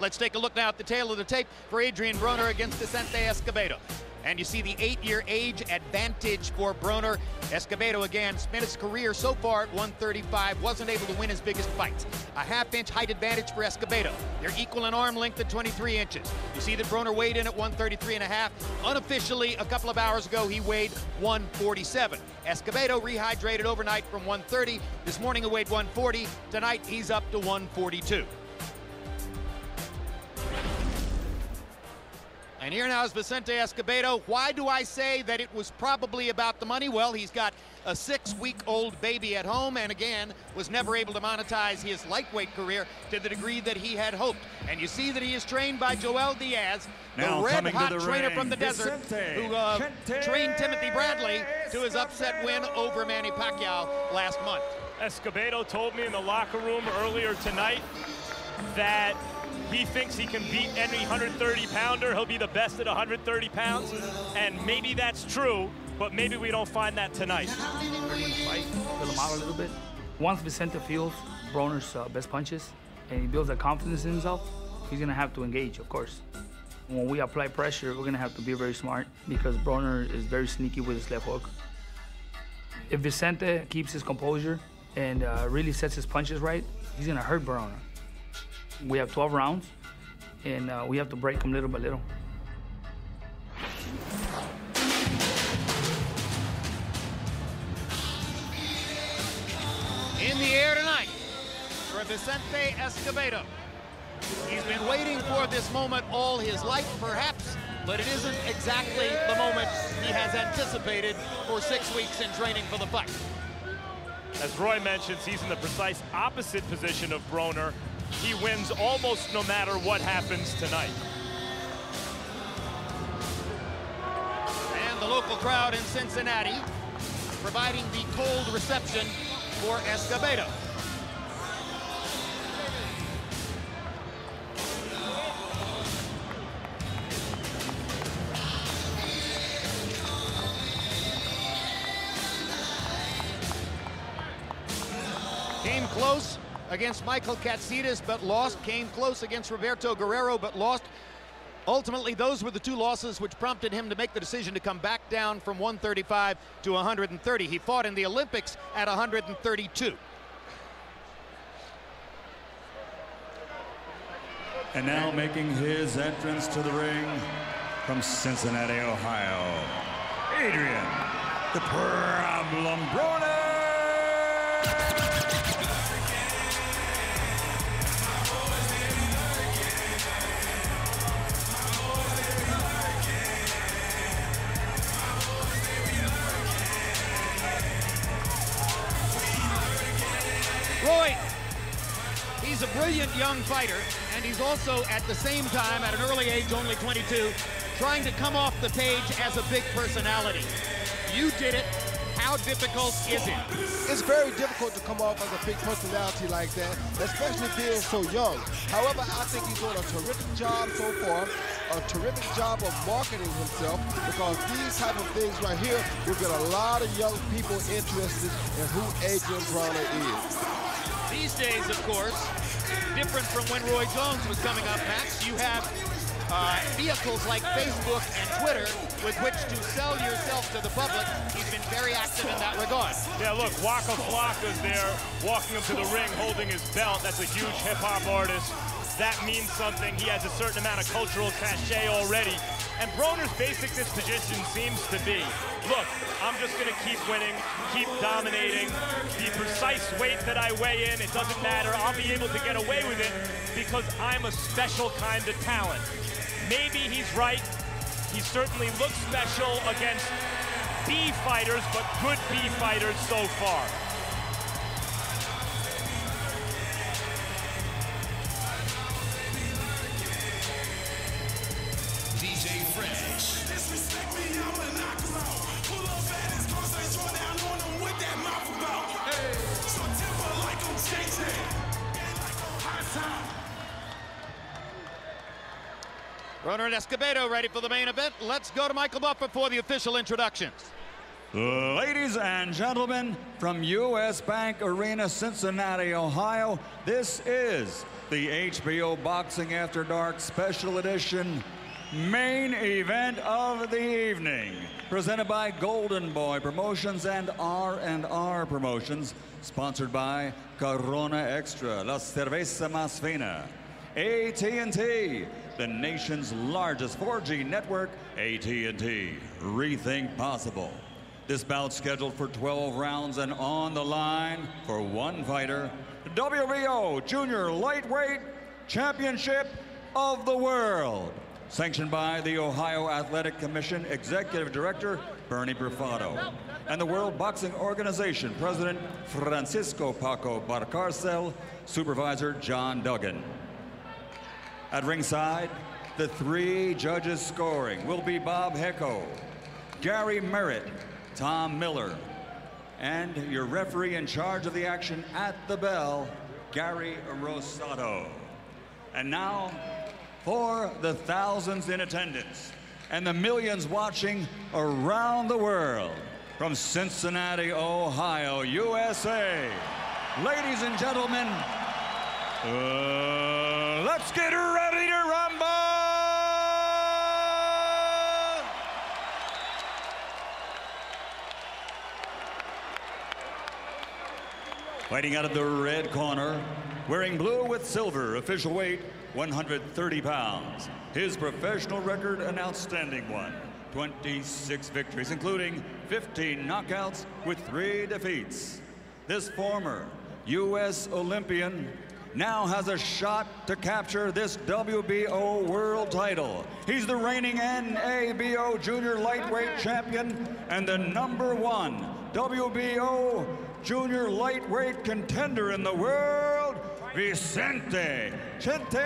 Let's take a look now at the tail of the tape for Adrian Broner against Vicente Escobedo. And you see the 8-year age advantage for Broner. Escobedo, again, spent his career so far at 135, wasn't able to win his biggest fights. A half-inch height advantage for Escobedo. They're equal in arm length at 23 inches. You see that Broner weighed in at 133.5. Unofficially, a couple of hours ago, he weighed 147. Escobedo rehydrated overnight from 130. This morning he weighed 140. Tonight he's up to 142. And here now is Vicente Escobedo. Why do I say that it was probably about the money? Well, he's got a 6-week-old baby at home, and again, was never able to monetize his lightweight career to the degree that he had hoped. And you see that he is trained by Joel Diaz, the red-hot trainer from the desert, who trained Timothy Bradley to his upset win over Manny Pacquiao last month. Escobedo told me in the locker room earlier tonight that he thinks he can beat any 130-pounder. He'll be the best at 130 pounds, and maybe that's true, but maybe we don't find that tonight. We're going to fight, fill him out a little bit. Once Vicente feels Broner's best punches and he builds that confidence in himself, he's going to have to engage, of course. When we apply pressure, we're going to have to be very smart because Broner is very sneaky with his left hook. If Vicente keeps his composure and really sets his punches right, he's going to hurt Broner. We have 12 rounds, and we have to break them little by little. In the air tonight for Vicente Escobedo. He's been waiting for this moment all his life, perhaps, but it isn't exactly the moment he has anticipated for 6 weeks in training for the fight. As Roy mentions, he's in the precise opposite position of Broner. He wins almost no matter what happens tonight. And the local crowd in Cincinnati providing the cold reception for Escobedo. Came close against Michael Katsidis, but lost. Came close against Roberto Guerrero, but lost. Ultimately, those were the two losses which prompted him to make the decision to come back down from 135 to 130. He fought in the Olympics at 132. And now making his entrance to the ring from Cincinnati, Ohio, Adrian "The Problem" Broner. Roy, he's a brilliant young fighter, and he's also at the same time, at an early age, only 22, trying to come off the page as a big personality. You did it. How difficult is it? It's very difficult to come off as a big personality like that, especially being so young. However, I think he's doing a terrific job so far, a terrific job of marketing himself, because these type of things right here will get a lot of young people interested in who Adrian Broner is. These days, of course, different from when Roy Jones was coming up, Max, you have vehicles like Facebook and Twitter with which to sell yourself to the public. He's been very active in that regard. Yeah, look, Waka Flocka's there, walking him to the ring, holding his belt. That's a huge hip-hop artist. That means something. He has a certain amount of cultural cachet already. And Broner's basic disposition seems to be, look, I'm just going to keep winning, keep dominating. The precise weight that I weigh in, it doesn't matter. I'll be able to get away with it because I'm a special kind of talent. Maybe he's right. He certainly looks special against B fighters, but good B fighters so far. DJ Fresh. Disrespect me, I'ma knock him out. Pull up at his cross, I draw down on him with that mouth about. Hey, so temper like I'm JJ. And like a hot time. Broner and Escobedo ready for the main event. Let's go to Michael Buffer for the official introductions. Ladies and gentlemen, from U.S. Bank Arena, Cincinnati, Ohio, this is the HBO Boxing After Dark Special Edition main event of the evening, presented by Golden Boy Promotions and R&R Promotions, sponsored by Corona Extra, La Cerveza Más Fina, AT&T, the nation's largest 4G network, AT&T, rethink possible. This bout scheduled for 12 rounds and on the line for one fighter, WBO Junior Lightweight Championship of the World. Sanctioned by the Ohio Athletic Commission Executive Director Bernie Brufado and the World Boxing Organization President Francisco Paco Barcarcel, Supervisor John Duggan. At ringside, the three judges scoring will be Bob Hecko, Gary Merritt, Tom Miller, and your referee in charge of the action at the bell, Gary Rosado. And now, for the thousands in attendance and the millions watching around the world, from Cincinnati, Ohio, USA, ladies and gentlemen, let's get ready to rumble! Fighting out of the red corner, wearing blue with silver, official weight 130 pounds. His professional record, an outstanding one. 26 victories, including 15 knockouts with 3 defeats. This former U.S. Olympian now has a shot to capture this WBO world title. He's the reigning NABO Junior Lightweight Champion and the #1 WBO Junior Lightweight contender in the world, Vicente Chente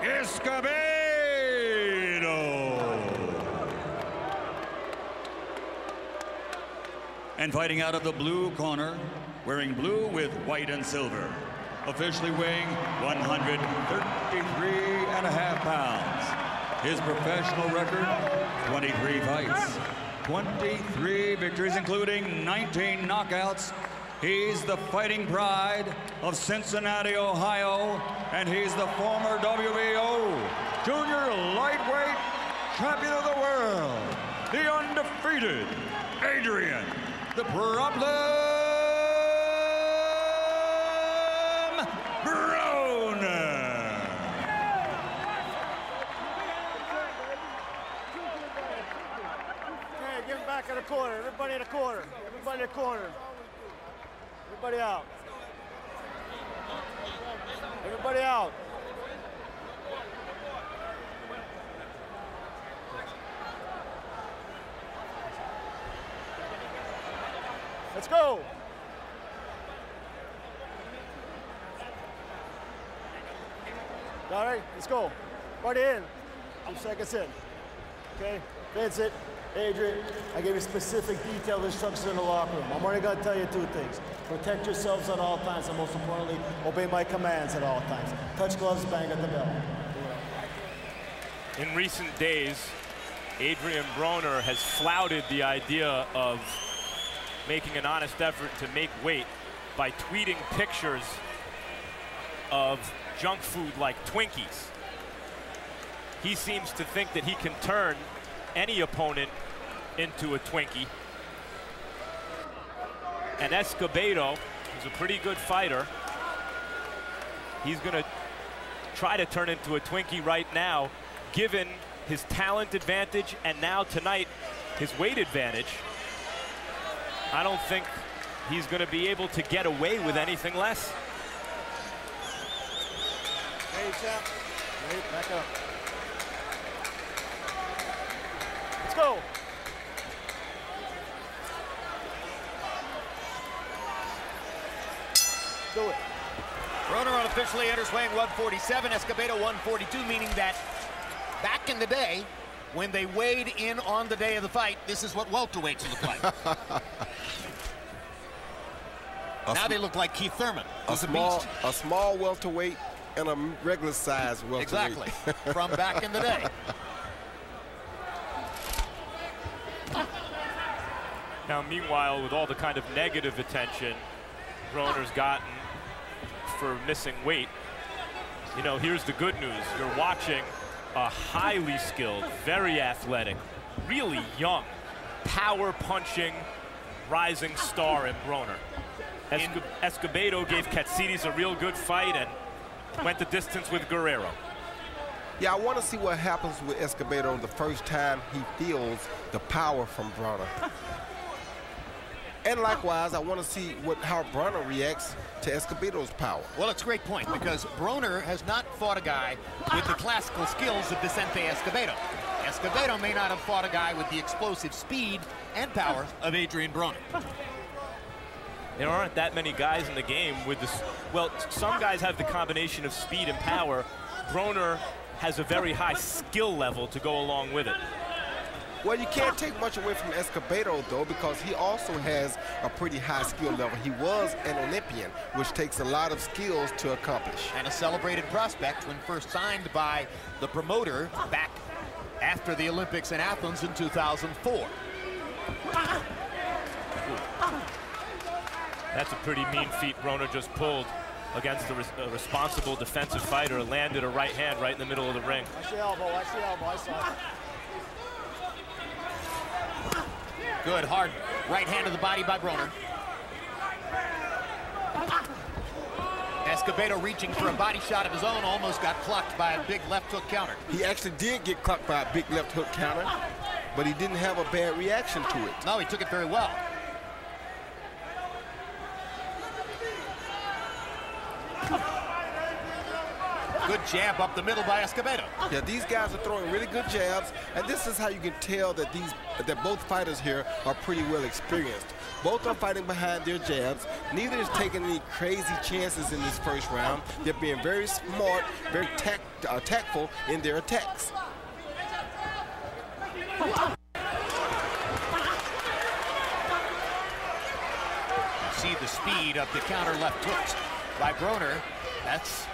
Escobedo. And fighting out of the blue corner, wearing blue with white and silver, officially weighing 133.5 pounds. His professional record, 23 fights, 23 victories, including 19 knockouts. He's the fighting pride of Cincinnati, Ohio, and he's the former WBO Junior Lightweight Champion of the World, the undefeated Adrian the Problem Broner. Okay, give him back in the corner. Everybody in the corner. Everybody in the corner. Everybody out. Everybody out. Let's go. All right, let's go. Party in. 2 seconds in. Okay, Vincent, Adrian, I gave you specific detailed instructions in the locker room. I'm only going to tell you 2 things. Protect yourselves at all times, and most importantly, obey my commands at all times. Touch gloves, bang at the bell. In recent days, Adrian Broner has flouted the idea of making an honest effort to make weight by tweeting pictures of junk food like Twinkies. He seems to think that he can turn any opponent into a Twinkie. And Escobedo is a pretty good fighter. He's gonna try to turn into a Twinkie right now, given his talent advantage and now tonight his weight advantage. I don't think he's going to be able to get away with anything less. Hey, champ. Wait, back up. Let's go. Do it. Broner unofficially enters weighing 147, Escobedo 142, meaning that back in the day, when they weighed in on the day of the fight, this is what welterweights look like. Now they look like Keith Thurman. A small welterweight and a regular size welterweight. Exactly, from back in the day. Now, meanwhile, with all the kind of negative attention Broner's gotten for missing weight, you know, here's the good news. You're watching a highly skilled, very athletic, really young, power-punching, rising star in Broner. Escobedo gave Katsidis a real good fight and went the distance with Guerrero. Yeah, I want to see what happens with Escobedo the first time he feels the power from Broner. And likewise, I want to see how Broner reacts to Escobedo's power. Well, it's a great point, because Broner has not fought a guy with the classical skills of Vicente Escobedo. Escobedo may not have fought a guy with the explosive speed and power of Adrian Broner. There aren't that many guys in the game with this. Well, some guys have the combination of speed and power. Broner has a very high skill level to go along with it. Well, you can't take much away from Escobedo, though, because he also has a pretty high skill level. He was an Olympian, which takes a lot of skills to accomplish. And a celebrated prospect when first signed by the promoter back after the Olympics in Athens in 2004. That's a pretty mean feat Broner just pulled against a responsible defensive fighter. Landed a right hand right in the middle of the ring. Watch the elbow, I saw it. Good, hard right hand to the body by Broner. Escobedo reaching for a body shot of his own, almost got clocked by a big left hook counter. He actually did get clocked by a big left hook counter, but he didn't have a bad reaction to it. No, he took it very well. Good jab up the middle by Escobedo. Yeah, these guys are throwing really good jabs, and this is how you can tell that both fighters here are pretty well experienced. Both are fighting behind their jabs. Neither is taking any crazy chances in this first round. They're being very smart, very tactful in their attacks. See the speed of the counter left hooks by Broner. That's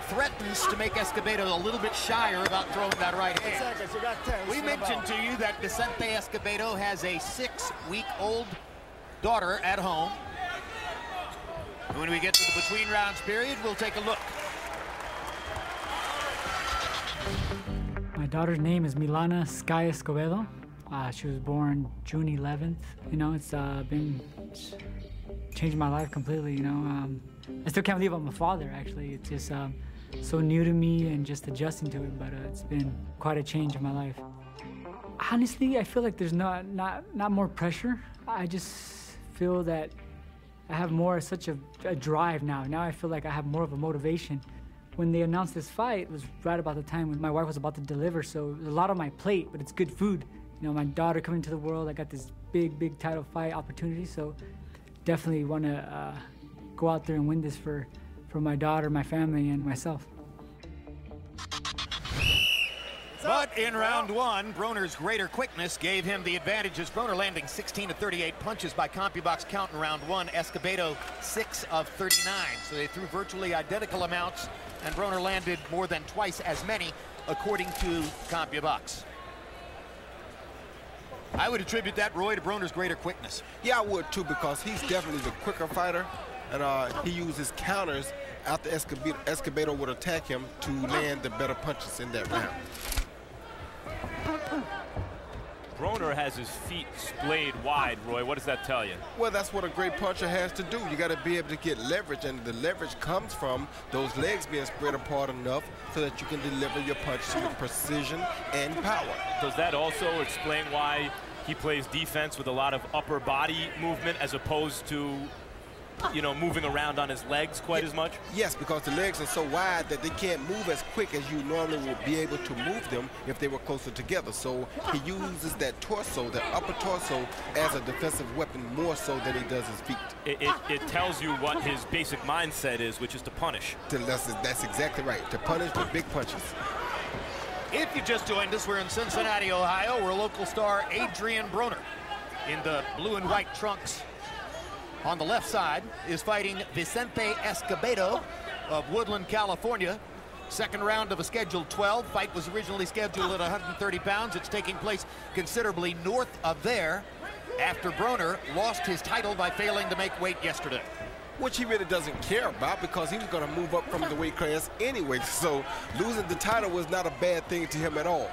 threatens to make Escobedo a little bit shyer about throwing that right hand. Seconds, you got 10. We mentioned to you that Vicente Escobedo has a 6-week-old daughter at home. When we get to the between rounds period, we'll take a look. My daughter's name is Milana Sky Escobedo. She was born June 11th. You know, it's changed my life completely, you know. I still can't believe I'm a father, actually. It's just so new to me and just adjusting to it, but it's been quite a change in my life. Honestly, I feel like there's not more pressure. I just feel that I have such a drive now. Now I feel like I have more of a motivation. When they announced this fight, it was right about the time when my wife was about to deliver, so a lot on my plate, but it's good food. You know, my daughter coming to the world, I got this big title fight opportunity, so definitely want to go out there and win this for my daughter, my family, and myself. But in round one, Broner's greater quickness gave him the advantage, as Broner landing 16 of 38 punches by CompuBox count in round one. Escobedo 6 of 39. So they threw virtually identical amounts, and Broner landed more than twice as many, according to CompuBox. I would attribute that, Roy, to Broner's greater quickness. Yeah, I would too, because he's definitely the quicker fighter, and he uses counters after Escobedo would attack him to land the better punches in that round. Broner has his feet splayed wide, Roy. What does that tell you? Well, that's what a great puncher has to do. You got to be able to get leverage, and the leverage comes from those legs being spread apart enough so that you can deliver your punches with precision and power. Does that also explain why he plays defense with a lot of upper body movement as opposed to, you know, moving around on his legs quite as much? Yes, because the legs are so wide that they can't move as quick as you normally would be able to move them if they were closer together. So he uses that torso, that upper torso, as a defensive weapon more so than he does his feet. It tells you what his basic mindset is, which is to punish. That's exactly right, to punish with big punches. If you just joined us, we're in Cincinnati, Ohio, where local star Adrian Broner, in the blue and white trunks, on the left side, is fighting Vicente Escobedo of Woodland, California. Second round of a scheduled 12. Fight was originally scheduled at 130 pounds. It's taking place considerably north of there. after Broner lost his title by failing to make weight yesterday. Which he really doesn't care about because he was going to move up from the weight class anyway. So losing the title was not a bad thing to him at all.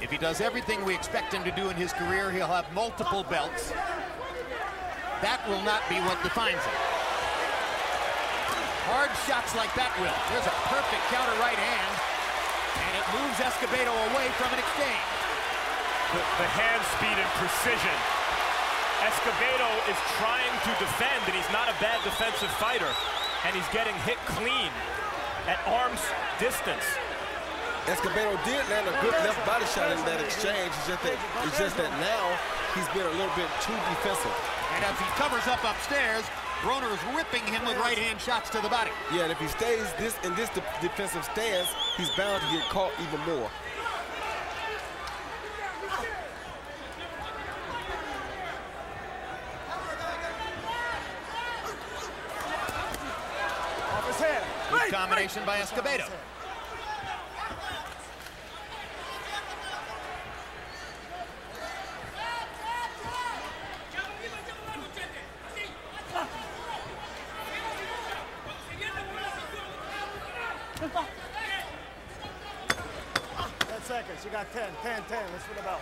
If he does everything we expect him to do in his career, he'll have multiple belts. That will not be what defines him. Hard shots like that will. There's a perfect counter right hand, and it moves Escobedo away from an exchange. The hand speed and precision. Escobedo is trying to defend, and he's not a bad defensive fighter, and he's getting hit clean at arm's distance. Escobedo did land a good left body shot in that exchange. It's just that now he's been a little bit too defensive. And as he covers up upstairs, Broner is ripping him with right-hand shots to the body. Yeah, and if he stays in this defensive stance, he's bound to get caught even more. Off his head. Good combination by Escobedo. Seconds. You got 10. That's for the belt.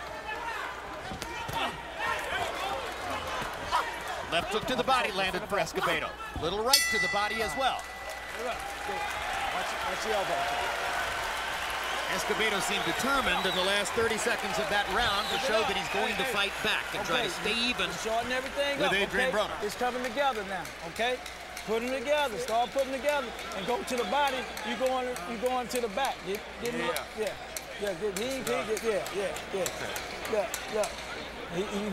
Left hook to the body landed for Escobedo. Little right to the body as well. Watch the elbow. Escobedo seemed determined in the last 30 seconds of that round to show that he's going to fight back and try to stay even shorten everything with up, Adrian Broner. It's coming together now, okay? Put them together, start putting them together, and go to the body. You going to the back. Get him up. Yeah. He's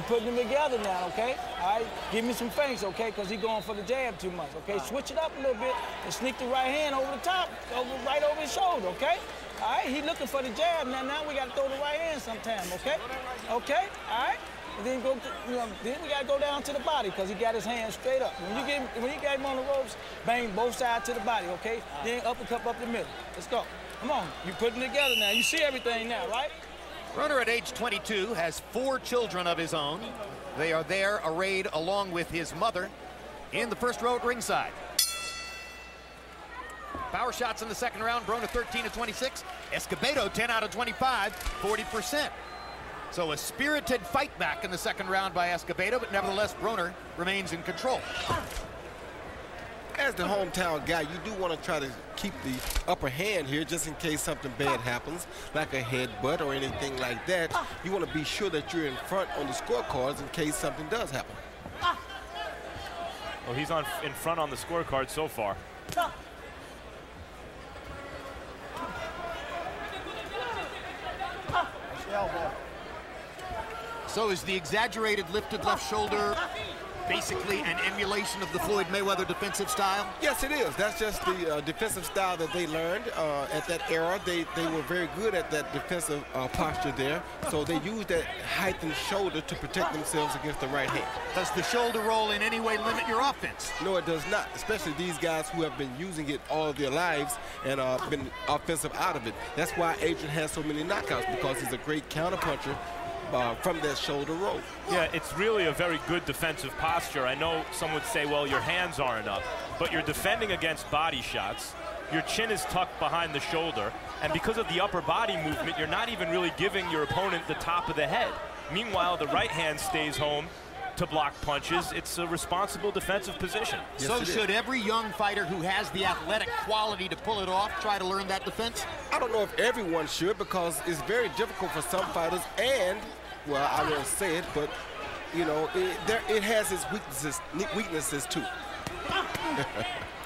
putting them together now, okay? All right, give me some feints, okay? Because he's going for the jab too much, okay? Switch it up a little bit and sneak the right hand over the top, right over his shoulder, okay? All right, he's looking for the jab. Now we got to throw the right hand sometime, okay? Okay, all right? And then then we got to go down to the body because he got his hand straight up. When you get him on the ropes, bang both sides to the body, okay? Then uppercut up the middle. Let's go. Come on, you're putting it together now. You see everything now, right? Broner at age 22 has 4 children of his own. They are there arrayed along with his mother in the first row at ringside. Power shots in the second round, Broner 13 of 26. Escobedo 10 out of 25, 40%. So a spirited fight back in the second round by Escobedo, but nevertheless Broner remains in control. As the hometown guy, you do want to try to keep the upper hand here just in case something bad happens, like a headbutt or anything like that. You want to be sure that you're in front on the scorecards in case something does happen. Well, he's in front on the scorecard so far. So is the exaggerated lifted left shoulder basically an emulation of the Floyd Mayweather defensive style? Yes, it is. That's just the defensive style that they learned at that era. They were very good at that defensive posture there. So they used that heightened shoulder to protect themselves against the right hand. Does the shoulder roll in any way limit your offense? No, it does not, especially these guys who have been using it all of their lives and been offensive out of it. That's why Adrian has so many knockouts, because he's a great counterpuncher from that shoulder roll. Yeah, it's really a very good defensive posture. I know some would say, well, your hands aren't up, but you're defending against body shots. Your chin is tucked behind the shoulder, and because of the upper body movement, you're not even really giving your opponent the top of the head. Meanwhile, the right hand stays home to block punches. It's a responsible defensive position. Yes, so should every young fighter who has the athletic quality to pull it off try to learn that defense? I don't know if everyone should, because it's very difficult for some fighters, and, well, I won't say it, but, you know, it has its weaknesses too.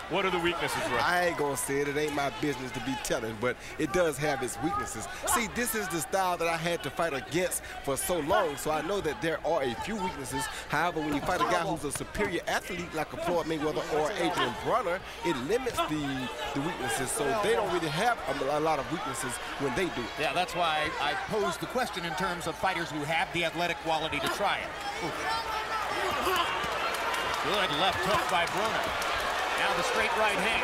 What are the weaknesses, Russ? I ain't gonna say it. It ain't my business to be telling, but it does have its weaknesses. See, this is the style that I had to fight against for so long, so I know that there are a few weaknesses. However, when you fight a guy who's a superior athlete like a Floyd Mayweather or Adrian Broner, it limits the weaknesses, so they don't really have a lot of weaknesses when they do it. Yeah, that's why I posed the question in terms of fighters who have the athletic quality to try it. Good left hook by Broner. Now the straight right hand.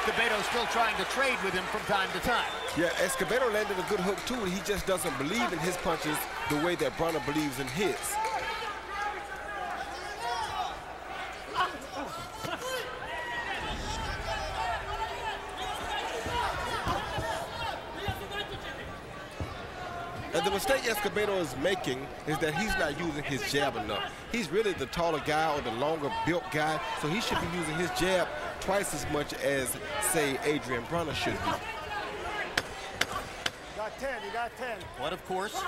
Escobedo still trying to trade with him from time to time. Yeah, Escobedo landed a good hook too, and he just doesn't believe in his punches the way that Broner believes in his. And the mistake Escobedo is making is that he's not using his jab enough. He's really the taller guy or the longer built guy, so he should be using his jab twice as much as, say, Adrian Broner should be. Got 10, you got 10. But of course,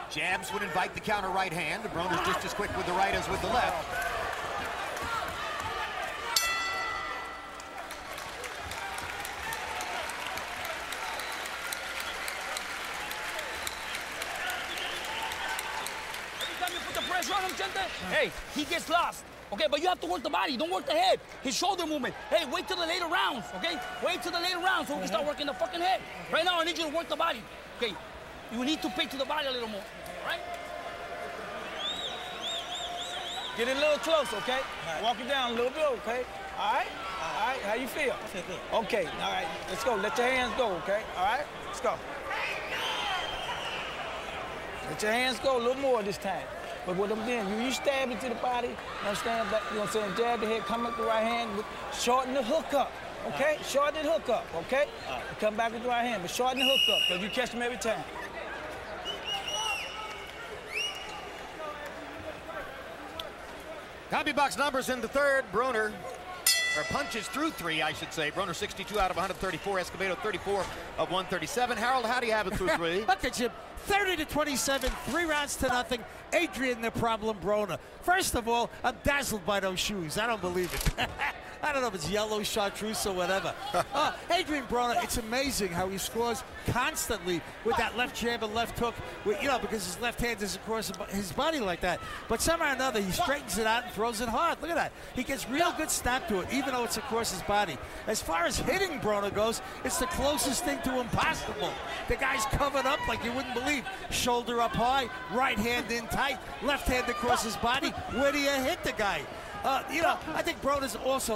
jabs would invite the counter right hand. Broner's just as quick with the right as with the left. Hey, he gets lost. Okay, but you have to work the body. Don't work the head. His shoulder movement. Hey, wait till the later rounds, okay? Wait till the later rounds so we can start working the fucking head. Right now, I need you to work the body. Okay, you need to pay to the body a little more, all right? Get it a little close, okay? Right. Walk it down a little bit, okay? All right? All right, how you feel? I feel good. Okay, all right, let's go. Let your hands go, okay? All right, let's go. Let your hands go a little more this time. But what I'm doing, you stab into the body, understand that, you know what I'm saying, jab the head, come up the right hand, shorten the hook up, okay? Shorten the hook up, okay? Come back with the right hand, but shorten the hook up, because you catch them every time. CompuBox numbers in the third. Broner, or punches through 3, I should say. Broner 62 out of 134, Escobedo 34 of 137. Harold, how do you have it through 3? Look at you. 30-27, 3 rounds to nothing. Adrian the problem Broner. First of all, I'm dazzled by those shoes. I don't believe it. I don't know if it's yellow chartreuse or whatever. Adrian Broner, it's amazing how he scores constantly with that left jab and left hook, you know, because his left hand is across his body like that. But somehow or another, he straightens it out and throws it hard. Look at that. He gets real good snap to it, even though it's across his body. As far as hitting Broner goes, it's the closest thing to impossible. The guy's covered up like you wouldn't believe. Shoulder up high, right hand in tight, left hand across his body. Where do you hit the guy? You know, I think Broner's also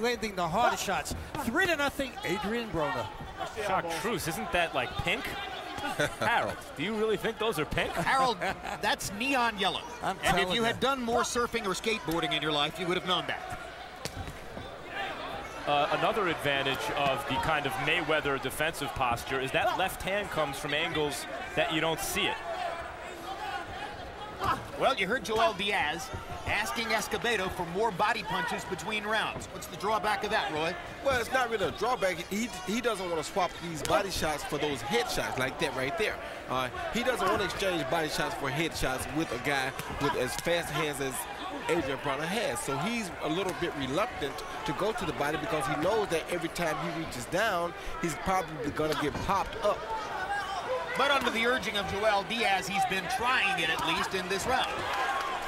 landing the hardest shots. 3-0, Adrian Broner. Chartreuse, isn't that like pink? Harold, do you really think those are pink? Harold, that's neon yellow. And if you had done more surfing or skateboarding in your life, you would have known that. Another advantage of the kind of Mayweather defensive posture is that left hand comes from angles that you don't see it. Well, you heard Joel Diaz asking Escobedo for more body punches between rounds. What's the drawback of that, Roy? Well, it's not really a drawback. He doesn't want to swap these body shots for those head shots like that right there. He doesn't want to exchange body shots for head shots with a guy with as fast hands as Adrian Broner has. So he's a little bit reluctant to go to the body because he knows that every time he reaches down, he's probably going to get popped up. But under the urging of Joel Diaz, he's been trying it at least in this round.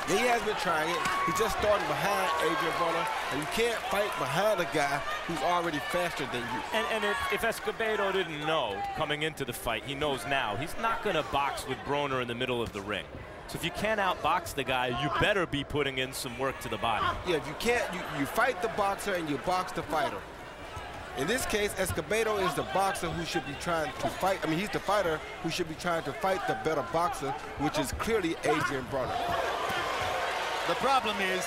Yeah, he has been trying it. He's just starting behind Adrian Broner, and you can't fight behind a guy who's already faster than you. And if Escobedo didn't know coming into the fight, he knows now. He's not going to box with Broner in the middle of the ring. So if you can't outbox the guy, you better be putting in some work to the body. Yeah, if you can't, you fight the boxer and you box the fighter. In this case, Escobedo is the boxer who should be trying to fight. I mean, he's the fighter who should be trying to fight the better boxer, which is clearly Adrian Broner. The problem is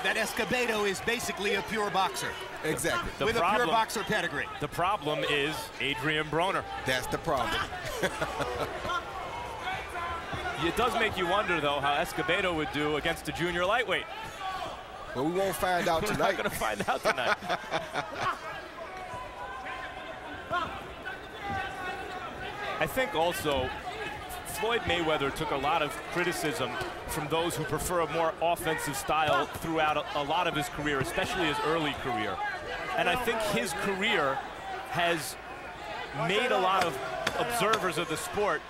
that Escobedo is basically a pure boxer. Exactly. With a pure boxer pedigree. The problem is Adrian Broner. That's the problem. It does make you wonder, though, how Escobedo would do against a junior lightweight. Well, we won't find out tonight. We're not going to find out tonight. I think also Floyd Mayweather took a lot of criticism from those who prefer a more offensive style throughout a lot of his career, especially his early career. And I think his career has made a lot of observers of the sport,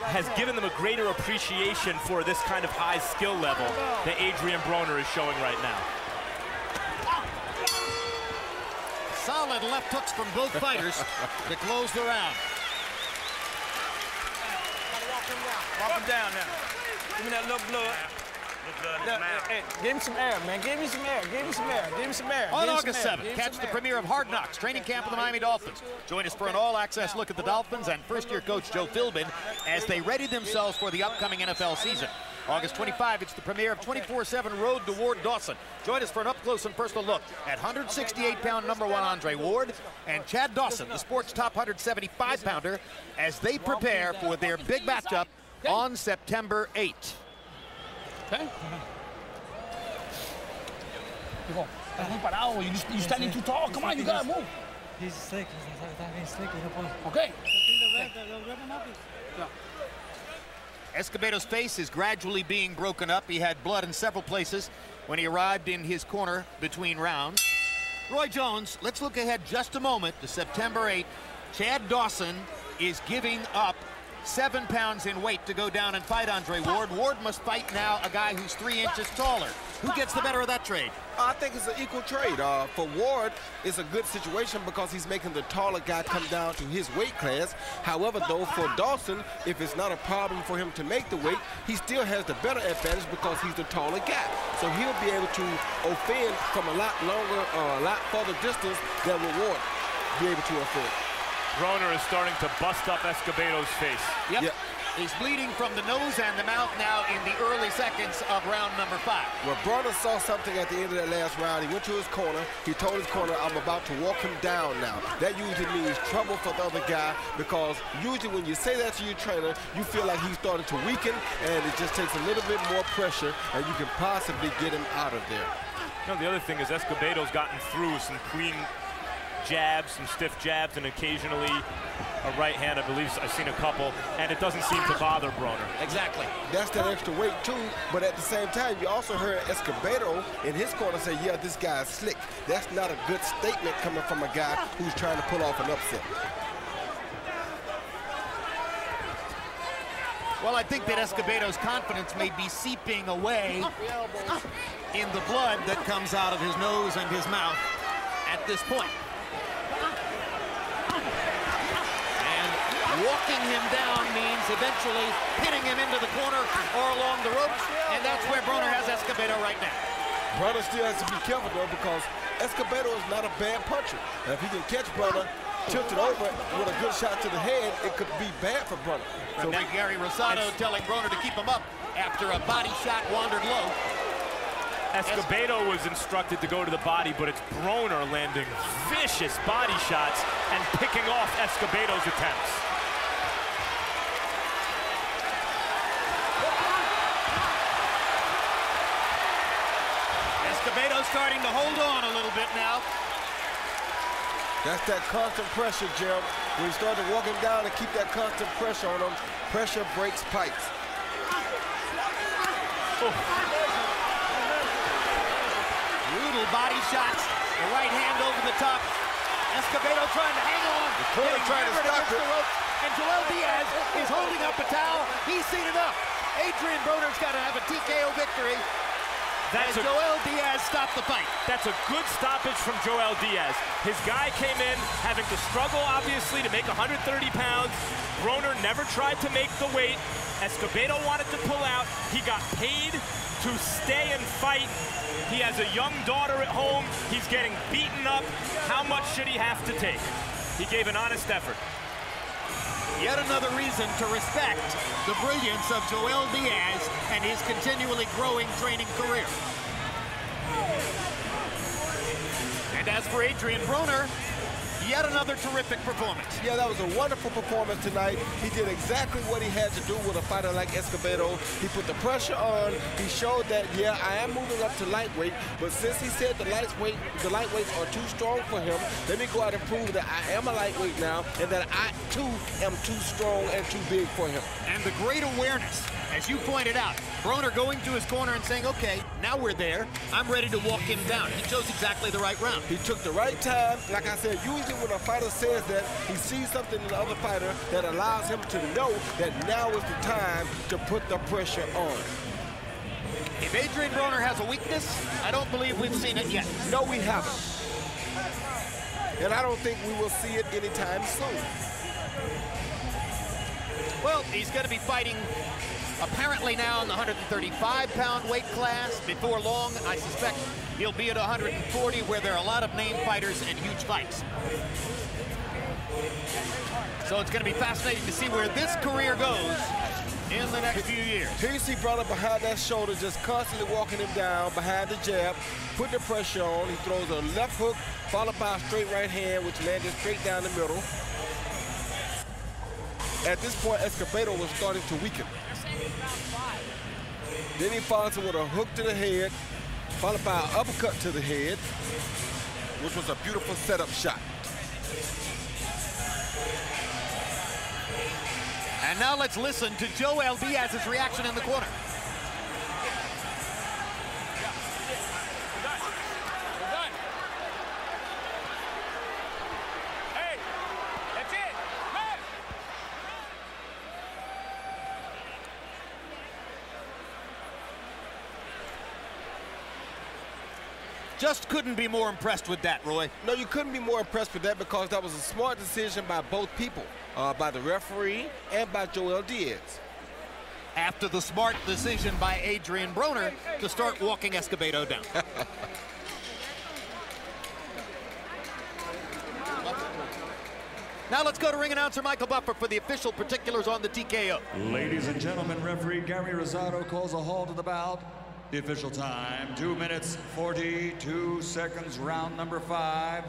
has given them a greater appreciation for this kind of high skill level that Adrian Broner is showing right now. Solid left hooks from both fighters to close the round. Walk him down now. Give me that little blood. Hey, give him some air, man. Give me some air. Give me some air. Give me some air. On August 7th, catch the premiere of Hard Knocks, training camp of the Miami Dolphins. Join us for an all-access look at the Dolphins and first-year coach Joe Philbin as they ready themselves for the upcoming NFL season. August 25, it's the premiere of 24/7 Road to Ward Dawson. Join us for an up-close and personal look at 168-pound #1 Andre Ward and Chad Dawson, the sport's top 175-pounder, as they prepare for their big matchup on September 8th. Okay. You're standing too tall. Come on, you gotta move. He's slick. He's slick. Okay. Escobedo's face is gradually being broken up. He had blood in several places when he arrived in his corner between rounds. Roy Jones, let's look ahead just a moment to September 8th. Chad Dawson is giving up 7 pounds in weight to go down and fight Andre Ward. Ward must fight now a guy who's 3 inches taller. Who gets the better of that trade? I think it's an equal trade. For Ward, it's a good situation because he's making the taller guy come down to his weight class. However, though, for Dawson, if it's not a problem for him to make the weight, he still has the better advantage because he's the taller guy. So he'll be able to offend from a lot longer, a lot further distance than Ward be able to offend. Broner is starting to bust up Escobedo's face. Yep. He's bleeding from the nose and the mouth now in the early seconds of round number 5. Well, Broner saw something at the end of that last round. He went to his corner. He told his corner, I'm about to walk him down now. That usually means trouble for the other guy because usually when you say that to your trainer, you feel like he's starting to weaken and it just takes a little bit more pressure and you can possibly get him out of there. You know, the other thing is Escobedo's gotten through some clean jabs, some stiff jabs, and occasionally a right hand. I believe I've seen a couple, and it doesn't seem to bother Broner. Exactly. That's that extra weight too, but at the same time, you also heard Escobedo in his corner say, yeah, this guy is slick. That's not a good statement coming from a guy who's trying to pull off an upset. Well, I think that Escobedo's confidence may be seeping away in the blood that comes out of his nose and his mouth at this point. Walking him down means eventually hitting him into the corner or along the ropes, and that's where Broner has Escobedo right now. Broner still has to be careful, though, because Escobedo is not a bad puncher. And if he can catch Broner tilted over with a good shot to the head, it could be bad for Broner. So now Gary Rosado telling Broner to keep him up after a body shot wandered low. Escobedo was instructed to go to the body, but it's Broner landing vicious body shots and picking off Escobedo's attempts. Escobedo's starting to hold on a little bit now. That's that constant pressure, Jim. When you start to walk him down and keep that constant pressure on him, pressure breaks pipes. Oh. Brutal body shots. The right hand over the top. Escobedo trying to hang on. The corner trying to stop it. And Joel Diaz is holding up a towel. He's seen enough. Adrian Broner's got to have a TKO victory. That's Joel Diaz stopped the fight. That's a good stoppage from Joel Diaz. His guy came in having to struggle, obviously, to make 130 pounds. Broner never tried to make the weight. Escobedo wanted to pull out. He got paid to stay and fight. He has a young daughter at home. He's getting beaten up. How much should he have to take? He gave an honest effort. Yet another reason to respect the brilliance of Joel Diaz and his continually growing training career. And as for Adrian Broner, yet another terrific performance. Yeah, that was a wonderful performance tonight. He did exactly what he had to do with a fighter like Escobedo. He put the pressure on. He showed that, yeah, I am moving up to lightweight, but since he said the lightweights are too strong for him, let me go out and prove that I am a lightweight now and that I, too, am too strong and too big for him. And the great awareness, as you pointed out, Broner going to his corner and saying, okay, now we're there. I'm ready to walk him down. He chose exactly the right round. He took the right time. Like I said, usually when a fighter says that, he sees something in the other fighter that allows him to know that now is the time to put the pressure on. If Adrian Broner has a weakness, I don't believe we've seen it yet. No, we haven't. And I don't think we will see it anytime soon. Well, he's going to be fighting apparently now in the 135-pound weight class. Before long, I suspect he'll be at 140, where there are a lot of name fighters and huge fights. So it's going to be fascinating to see where this career goes in the next few years. Here you see Broner behind that shoulder, just constantly walking him down behind the jab, putting the pressure on. He throws a left hook, followed by a straight right hand, which landed straight down the middle. At this point, Escobedo was starting to weaken. Then he follows him with a hook to the head, followed by an uppercut to the head, which was a beautiful setup shot. And now let's listen to Joel Diaz's reaction in the corner. Hey, that's it. Hey. Just couldn't be more impressed with that, Roy. No, you couldn't be more impressed with that, because that was a smart decision by both people, by the referee and by Joel Diaz. After the smart decision by Adrian Broner to start walking Escobedo down. Now let's go to ring announcer Michael Buffer for the official particulars on the TKO. Ladies and gentlemen, referee Gary Rosado calls a halt to the bout. The official time, 2 minutes, 42 seconds, round number 5.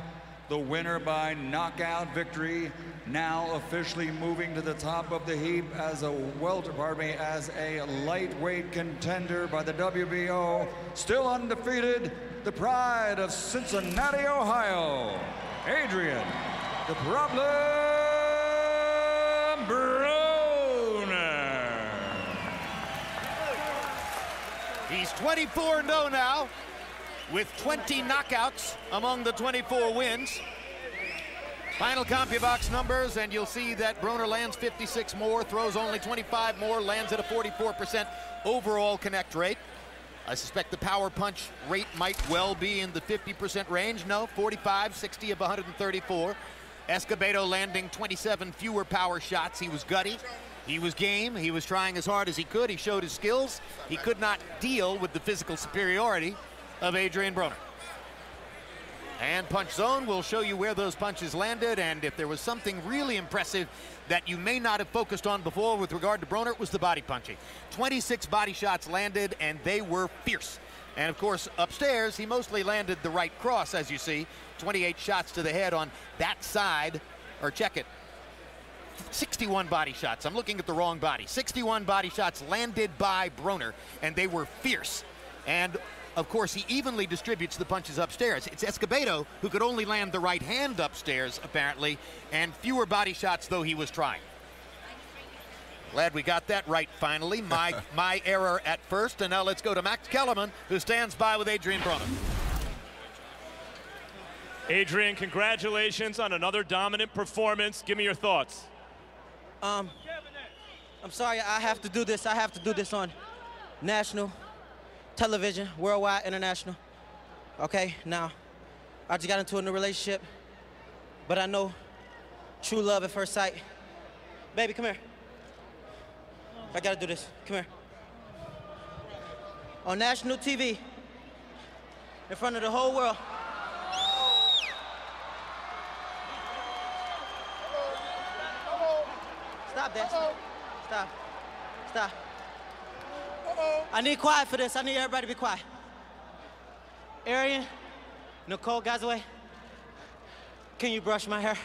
The winner by knockout victory, now officially moving to the top of the heap as a as a lightweight contender by the WBO, still undefeated, the pride of Cincinnati, Ohio, Adrian "The Problem" Broner. He's 24-0 now, with 20 knockouts among the 24 wins. Final CompuBox numbers, and you'll see that Broner lands 56 more, throws only 25 more, lands at a 44% overall connect rate. I suspect the power punch rate might well be in the 50% range. No, 45, 60 of 134. Escobedo landing 27 fewer power shots. He was gutty. He was game. He was trying as hard as he could. He showed his skills. He could not deal with the physical superiority of Adrian Broner. And Punch Zone will show you where those punches landed, and if there was something really impressive that you may not have focused on before with regard to Broner, it was the body punching. 26 body shots landed, and they were fierce. And of course, upstairs, he mostly landed the right cross, as you see. 28 shots to the head on that side, or check it. 61 body shots. I'm looking at the wrong body. 61 body shots landed by Broner, and they were fierce. And of course, he evenly distributes the punches upstairs. It's Escobedo who could only land the right hand upstairs, apparently, and fewer body shots, though he was trying. Glad we got that right finally. My error at first. And now let's go to Max Kellerman, who stands by with Adrian Broner. Adrian, congratulations on another dominant performance. Give me your thoughts. I'm sorry, I have to do this. I have to do this on national television, worldwide, international. Okay, now, I just got into a new relationship, but I know true love at first sight. Baby, come here. I gotta do this. Come here. On national TV, in front of the whole world. Stop that. Stop. Stop. I need quiet for this. I need everybody to be quiet. Arian, Nicole Gazaway, can you brush my hair?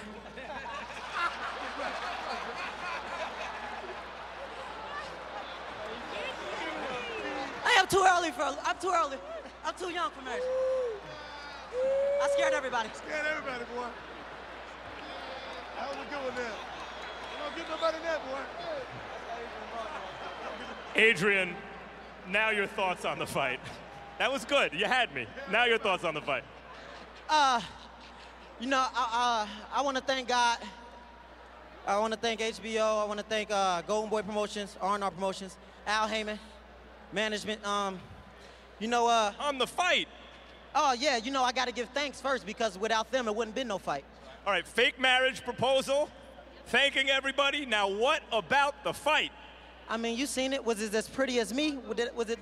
Hey, I'm too early. I'm too young for marriage. I scared everybody. Scared everybody, boy. That was a good one there. You don't get nobody in that, boy. Adrian, now your thoughts on the fight. That was good. You had me. Now your thoughts on the fight. You know, I want to thank God. I want to thank HBO. I want to thank Golden Boy Promotions, R&R Promotions, Al Heyman, management. You know, on the fight. Oh yeah, you know I got to give thanks first because without them it wouldn't been no fight. All right, fake marriage proposal. Thanking everybody. Now what about the fight? I mean, you seen it. Was it as pretty as me? Did it look good?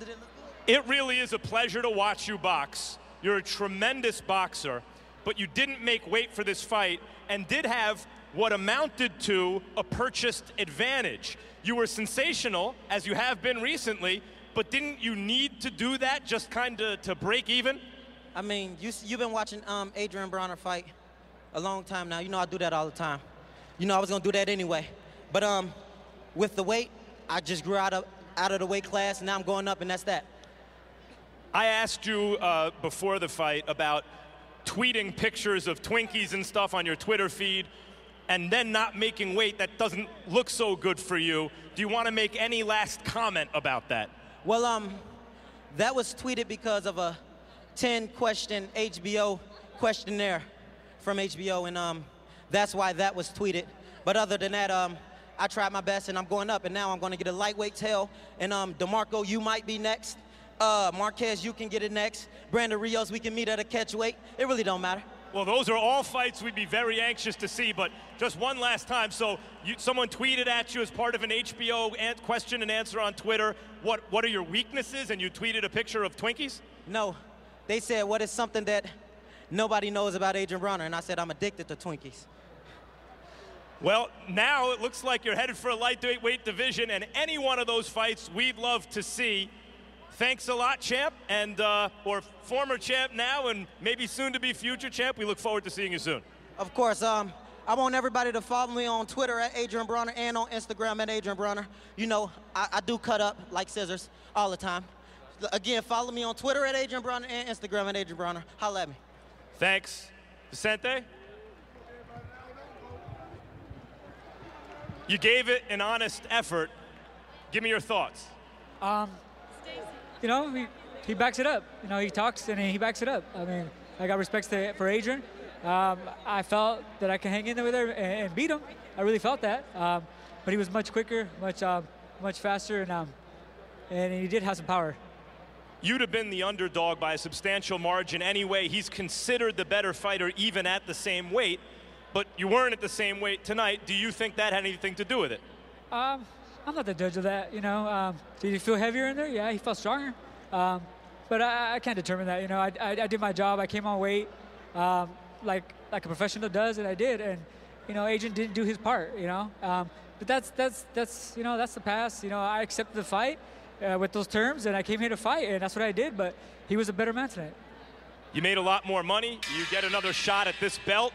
It really is a pleasure to watch you box. You're a tremendous boxer, but you didn't make weight for this fight and did have what amounted to a purchased advantage. You were sensational, as you have been recently, but didn't you need to do that just kind of to break even? I mean, you've been watching Adrian Broner fight a long time now. You know I do that all the time. You know I was going to do that anyway. But with the weight, I just grew out of the weight class, and now I'm going up, and that's that. I asked you before the fight about tweeting pictures of Twinkies and stuff on your Twitter feed and then not making weight. That doesn't look so good for you. Do you want to make any last comment about that? Well, that was tweeted because of a 10-question HBO questionnaire from HBO, and that's why that was tweeted. But other than that, I tried my best, and I'm going up, and now I'm going to get a lightweight tail. And DeMarco, you might be next. Marquez, you can get it next. Brandon Rios, we can meet at a catchweight. It really don't matter. Well, those are all fights we'd be very anxious to see, but just one last time. So someone tweeted at you as part of an HBO question and answer on Twitter, what are your weaknesses, and you tweeted a picture of Twinkies? No. They said, what is something that nobody knows about Adrian Broner? And I said, I'm addicted to Twinkies. Well, now it looks like you're headed for a lightweight division, and any one of those fights we'd love to see. Thanks a lot, champ, and or former champ now, and maybe soon to be future champ. We look forward to seeing you soon. Of course. I want everybody to follow me on Twitter at Adrian Broner and on Instagram at Adrian Broner. You know, I do cut up like scissors all the time. Again, follow me on Twitter at Adrian Broner and Instagram at Adrian Broner. Holla at me. Thanks. Vicente? You gave it an honest effort. Give me your thoughts. You know, he backs it up. You know, he talks and he backs it up. I mean, I got respect for Adrian. I felt that I could hang in there with her and beat him. I really felt that. But he was much quicker, much faster, and he did have some power. You'd have been the underdog by a substantial margin anyway. He's considered the better fighter even at the same weight, but you weren't at the same weight tonight. Do you think that had anything to do with it? I'm not the judge of that, you know. Did he feel heavier in there? Yeah, he felt stronger. But I can't determine that, you know. I did my job. I came on weight like a professional does, and I did. And, you know, Adrian didn't do his part, you know. But that's you know, that's the past. You know, I accepted the fight with those terms, and I came here to fight, and that's what I did. But he was a better man tonight. You made a lot more money. You get another shot at this belt.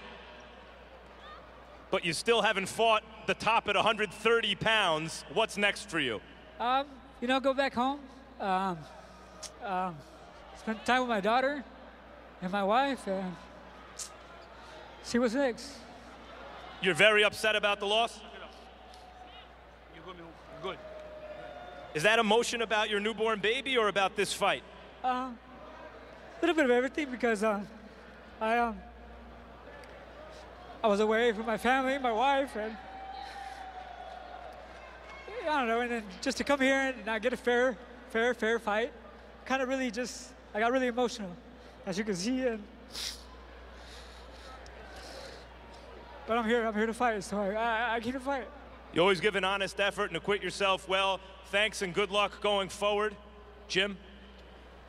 But you still haven't fought the top at 130 pounds. What's next for you? You know, go back home. Spend time with my daughter and my wife, and see what's next. You're very upset about the loss? You're good. Is that emotion about your newborn baby or about this fight? A little bit of everything, because I was away from my family, my wife, and I don't know, and then just to come here and not get a fair fight, kind of really I got really emotional, as you can see, but I'm here to fight, so I came to fight. You always give an honest effort and acquit yourself well. Thanks and good luck going forward. Jim?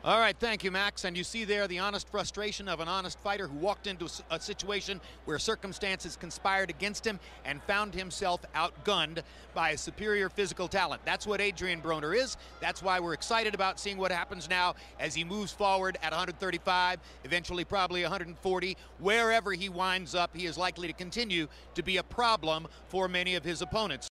All right, thank you, Max. And you see there the honest frustration of an honest fighter who walked into a situation where circumstances conspired against him and found himself outgunned by a superior physical talent. That's what Adrian Broner is. That's why we're excited about seeing what happens now as he moves forward at 135, eventually probably 140. Wherever he winds up, he is likely to continue to be a problem for many of his opponents.